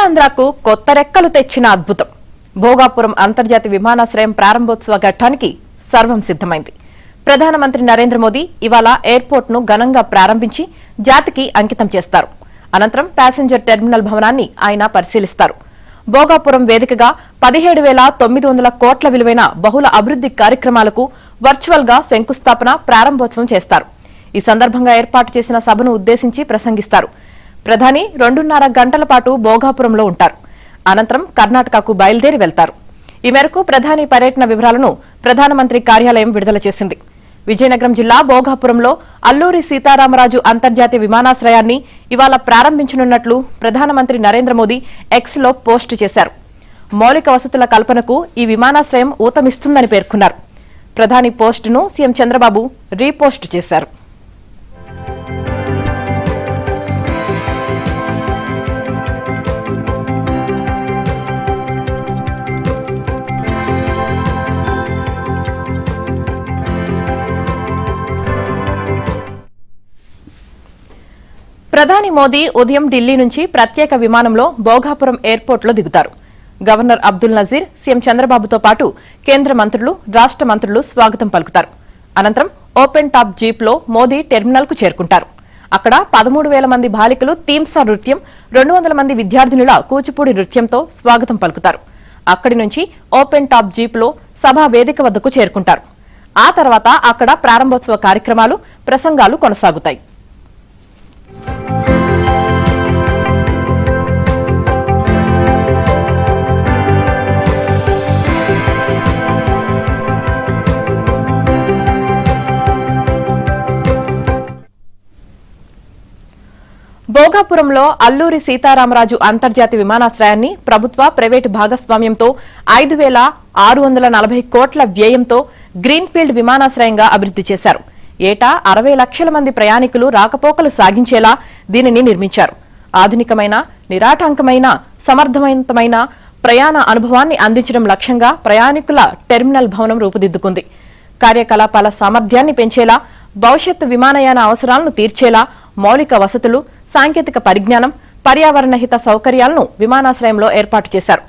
ఉత్తరాంధ్రకు కొత్త రెక్కలు తెచ్చిన అద్భుతం. భోగాపురం అంతర్జాతీయ విమానాశ్రయం ప్రారంభోత్సవ ఘట్టానికి సర్వం సిద్ధమైంది. ప్రధానమంత్రి నరేంద్ర మోదీ ఇవాళ ఎయిర్పోర్ట్ ను ఘనంగా ప్రారంభించి జాతికి అంకితం చేస్తారు. అనంతరం ప్యాసింజర్ టెర్మినల్ భవనాన్ని ఆయన పరిశీలిస్తారు. భోగాపురం వేదికగా 17,900 కోట్ల విలువైన బహుళ అభివృద్ది కార్యక్రమాలకు వర్చువల్ గా శంకుస్థాపన, ప్రారంభోత్సవం చేస్తారు. ఈ సందర్భంగా ఏర్పాటు చేసిన సభను ఉద్దేశించి ప్రసంగిస్తారు. ప్రధాని 2.5 గంటల పాటు భోగాపురంలో ఉంటారు. అనంతరం కర్ణాటకకు బయలుదేరి వెళ్తారు. ఈ మేరకు ప్రధాని పర్యటన వివరాలను ప్రధానమంత్రి కార్యాలయం విడుదల చేసింది. విజయనగరం జిల్లా భోగాపురంలో అల్లూరి సీతారామరాజు అంతర్జాతీయ విమానాశ్రయాన్ని ఇవాళ ప్రారంభించనున్నట్లు ప్రధానమంత్రి నరేంద్ర మోదీ ఎక్స్ లో పోస్టు చేశారు. మౌలిక వసతుల కల్పనకు ఈ విమానాశ్రయం ఊతమిస్తుందని పేర్కొన్నారు. ప్రధాని పోస్టును సీఎం చంద్రబాబు రీపోస్ట్ చేశారు. ప్రధాని మోదీ ఉదయం ఢిల్లీ నుంచి ప్రత్యేక విమానంలో భోగాపురం ఎయిర్పోర్టులో దిగుతారు. గవర్నర్ అబ్దుల్ నజీర్, సీఎం చంద్రబాబుతో పాటు కేంద్ర మంత్రులు, రాష్ట మంత్రులు స్వాగతం పలుకుతారు. అనంతరం ఓపెన్ టాప్ జీప్ లో మోదీ టెర్మినల్ కు చేరుకుంటారు. అక్కడ 13,000 మంది బాలికలు థీమ్సా నృత్యం, 200 మంది విద్యార్థినుల కూచిపూడి నృత్యంతో స్వాగతం పలుకుతారు. అక్కడి నుంచి ఓపెన్ టాప్ జీప్ లో సభా వేదిక వద్దకు చేరుకుంటారు. ఆ తర్వాత అక్కడ ప్రారంభోత్సవ కార్యక్రమాలు, ప్రసంగాలు కొనసాగుతాయి. భోగాపురంలో అల్లూరి సీతారామరాజు అంతర్జాతీయ విమానాశ్రయాన్ని ప్రభుత్వ, ప్రైవేటు భాగస్వామ్యంతో 5,640 కోట్ల వ్యయంతో గ్రీన్ఫీల్డ్ విమానాశ్రయంగా అభివృద్ది చేశారు. ఏటా 60 లక్షల మంది ప్రయాణికులు రాకపోకలు సాగించేలా దీనిని నిర్మించారు. ఆధునికమైన, నిరాటంకమైన, సమర్థవంతమైన ప్రయాణ అనుభవాన్ని అందించడం లక్ష్యంగా ప్రయాణికుల టెర్మినల్ భవనం రూపుదిద్దుకుంది. కార్యకలాపాల సామర్థ్యాన్ని పెంచేలా, భవిష్యత్తు విమానయాన అవసరాలను తీర్చేలా మౌలిక వసతులు, సాంకేతిక పరిజ్ఞానం, పర్యావరణ హిత సౌకర్యాలను విమానాశ్రయంలో ఏర్పాటు చేశారు.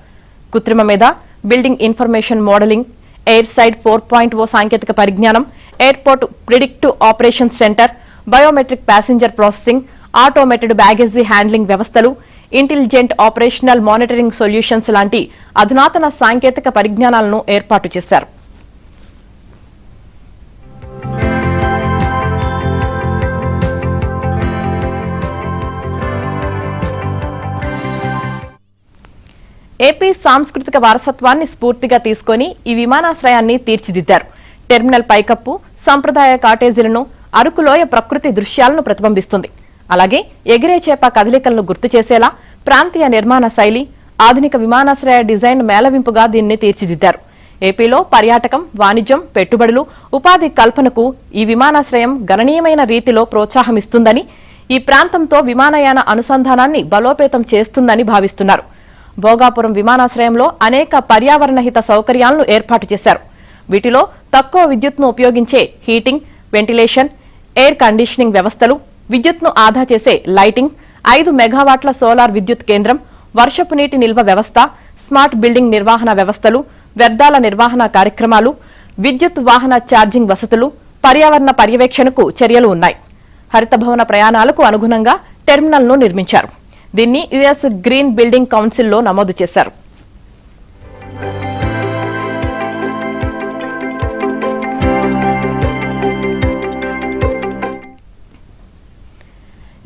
కృత్రిమ మేధ, building information modelling, air side 4.0 సాంకేతిక పరిజ్ఞానం, airport predictive operations centre, biometric passenger processing, automated baggage handling వ్యవస్థలు, ఇంటెలిజెంట్ ఆపరేషనల్ మానిటరింగ్ సొల్యూషన్స్ లాంటి అధునాతన సాంకేతిక పరిజ్ఞానాలను ఏర్పాటు చేశారు. ఏపీ సాంస్కృతిక వారసత్వాన్ని స్ఫూర్తిగా తీసుకుని ఈ విమానాశ్రయాన్ని తీర్చిదిద్దారు. టెర్మినల్ పైకప్పు సంప్రదాయ కాటేజీలను, అరకులోయ ప్రకృతి దృశ్యాలను ప్రతిబింబిస్తుంది. అలాగే ఎగిరే చేప కదలికలను గుర్తు చేసేలా ప్రాంతీయ నిర్మాణ శైలి, ఆధునిక విమానాశ్రయ డిజైన్ మేళవింపుగా దీన్ని తీర్చిదిద్దారు. ఏపీలో పర్యాటకం, వాణిజ్యం, పెట్టుబడులు, ఉపాధి కల్పనకు ఈ విమానాశ్రయం గణనీయమైన రీతిలో ప్రోత్సాహమిస్తుందని, ఈ ప్రాంతంతో విమానయాన అనుసంధానాన్ని బలోపేతం చేస్తుందని భావిస్తున్నారు. భోగాపురం విమానాశ్రయంలో అనేక పర్యావరణ హిత సౌకర్యాలను ఏర్పాటు చేశారు. వీటిలో తక్కువ విద్యుత్ను ఉపయోగించే హీటింగ్, వెంటిలేషన్, ఎయిర్ కండిషనింగ్ వ్యవస్థలు, విద్యుత్ను ఆదా చేసే లైటింగ్, 5 మెగావాట్ల సోలార్ విద్యుత్ కేంద్రం, వర్షపు నీటి నిల్వ వ్యవస్థ, స్మార్ట్ బిల్డింగ్ నిర్వహణ వ్యవస్థలు, వ్యర్థాల నిర్వహణ కార్యక్రమాలు, విద్యుత్ వాహన ఛార్జింగ్ వసతులు, పర్యావరణ పర్యవేక్షణకు చర్యలు ఉన్నాయి. హరిత భవన ప్రయాణాలకు అనుగుణంగా టెర్మినల్ను నిర్మించారు. దీన్ని యుఎస్ గ్రీన్ బిల్డింగ్ కౌన్సిల్లో నమోదు చేశారు.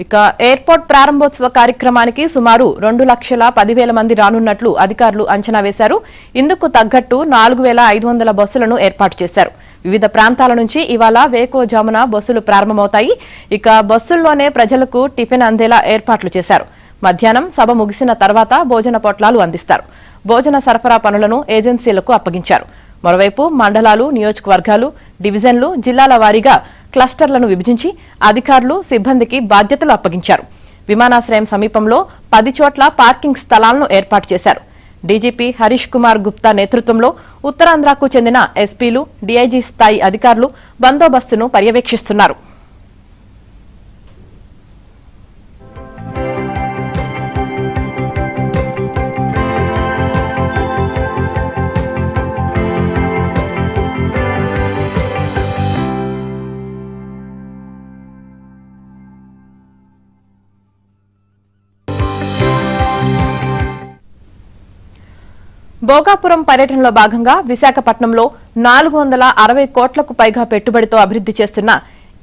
ఇక ఎయిర్పోర్ట్ ప్రారంభోత్సవ కార్యక్రమానికి సుమారు 2,10,000 మంది రానున్నట్లు అధికారులు అంచనా వేశారు. ఇందుకు తగ్గట్టు 4,500 బస్సులను ఏర్పాటు చేశారు. వివిధ ప్రాంతాల నుంచి ఇవాళ వేకువజామున బస్సులు ప్రారంభమవుతాయి. ఇక బస్సుల్లోనే ప్రజలకు టిఫిన్ అందేలా ఏర్పాట్లు చేశారు. మధ్యాహ్నం సభ ముగిసిన తర్వాత భోజన పొట్లాలు అందిస్తారు. భోజన సరఫరా పనులను ఏజెన్సీలకు అప్పగించారు. మరోవైపు మండలాలు, నియోజకవర్గాలు, డివిజన్లు, జిల్లాల వారీగా క్లస్టర్లను విభజించి అధికారులు, సిబ్బందికి బాధ్యతలు అప్పగించారు. విమానాశ్రయం సమీపంలో 10 చోట్ల పార్కింగ్ స్థలాలను ఏర్పాటు చేశారు. డీజీపీ హరీష్ కుమార్ గుప్తా నేతృత్వంలో ఉత్తరాంధ్రకు చెందిన ఎస్పీలు, డీఐజీ స్థాయి అధికారులు బందోబస్తును పర్యవేక్షిస్తున్నారు. భోగాపురం పర్యటనలో భాగంగా విశాఖపట్నంలో 460 కోట్లకు పైగా పెట్టుబడితో అభివృద్ది చేస్తున్న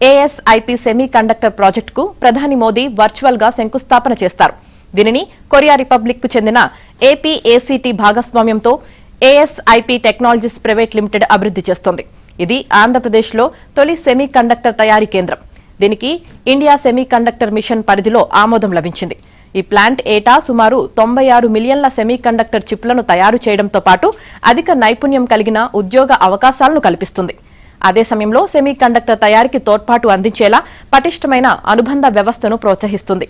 ఏఎస్ఐపి సెమీ కండక్టర్ ప్రాజెక్టుకు ప్రధాని మోదీ వర్చువల్ గా శంకుస్థాపన చేస్తారు. దీనిని కొరియా రిపబ్లిక్ కు చెందిన ఏపీఏసీటీ భాగస్వామ్యంతో ఏఎస్ఐపి టెక్నాలజీస్ ప్రైవేట్ లిమిటెడ్ అభివృద్ది చేస్తోంది. ఇది ఆంధ్రప్రదేశ్లో తొలి సెమీ కండక్టర్ తయారీ కేంద్రం. దీనికి ఇండియా సెమీ కండక్టర్ మిషన్ పరిధిలో ఆమోదం లభించింది. ఈ ప్లాంట్ ఏటా సుమారు 96 మిలియన్ల సెమీ కండక్టర్ చిప్లను తయారు చేయడంతో పాటు అధిక నైపుణ్యం కలిగిన ఉద్యోగ అవకాశాలను కల్పిస్తుంది. అదే సమయంలో సెమీ కండక్టర్ తయారీకి తోడ్పాటు అందించేలా పటిష్టమైన అనుబంధ వ్యవస్థను ప్రోత్సహిస్తుంది.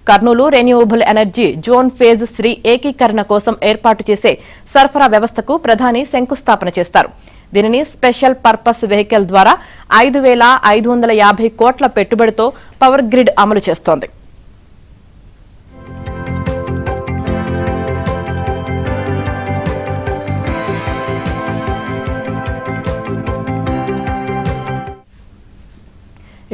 Kurnool renewable energy zone phase 3 ఏకీకరణ కోసం ఏర్పాటు చేసే సరఫరా వ్యవస్థకు ప్రధాని శంకుస్థాపన చేస్తారు. దీనిని స్పెషల్ పర్పస్ వెహికల్ ద్వారా 5,550 కోట్ల పెట్టుబడితో పవర్ గ్రిడ్ అమలు చేస్తోంది.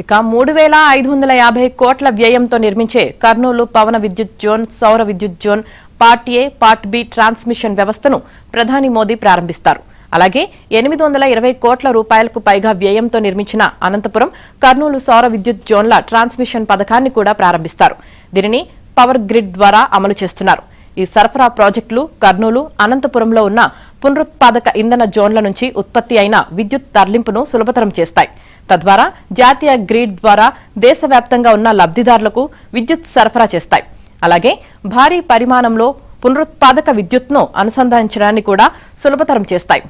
ఇక 3,550 కోట్ల వ్యయంతో నిర్మించే కర్నూలు పవన విద్యుత్ జోన్, సౌర విద్యుత్ zone part A, part B transmission వ్యవస్థను ప్రధాని మోదీ ప్రారంభిస్తారు. అలాగే 820 కోట్ల రూపాయలకు పైగా వ్యయంతో నిర్మించిన అనంతపురం, కర్నూలు సౌర విద్యుత్ జోన్ల ట్రాన్స్మిషన్ పథకాన్ని కూడా ప్రారంభిస్తారు. దీనిని పవర్ గ్రిడ్ ద్వారా అమలు చేస్తున్నారు. ఈ సరఫరా ప్రాజెక్టులు కర్నూలు, అనంతపురంలో ఉన్న పునరుత్పాదక ఇంధన జోన్ల నుంచి ఉత్పత్తి అయిన విద్యుత్ తరలింపును సులభతరం చేస్తాయి. తద్వారా జాతీయ గ్రిడ్ ద్వారా దేశవ్యాప్తంగా ఉన్న లబ్ధిదారులకు విద్యుత్ సరఫరా చేస్తాయి. అలాగే భారీ పరిమాణంలో పునరుత్పాదక విద్యుత్ను అనుసంధానించడాన్ని కూడా సులభతరం చేస్తాయి.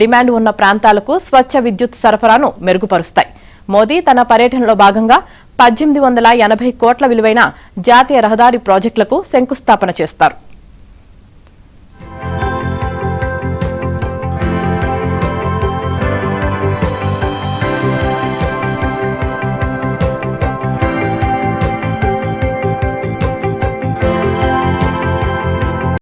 డిమాండ్ ఉన్న ప్రాంతాలకు స్వచ్ఛ విద్యుత్ సరఫరాను మెరుగుపరుస్తాయి. మోదీ తన పర్యటనలో భాగంగా 1880 కోట్ల విలువైన జాతీయ రహదారి ప్రాజెక్టులకు శంకుస్థాపన చేస్తారు.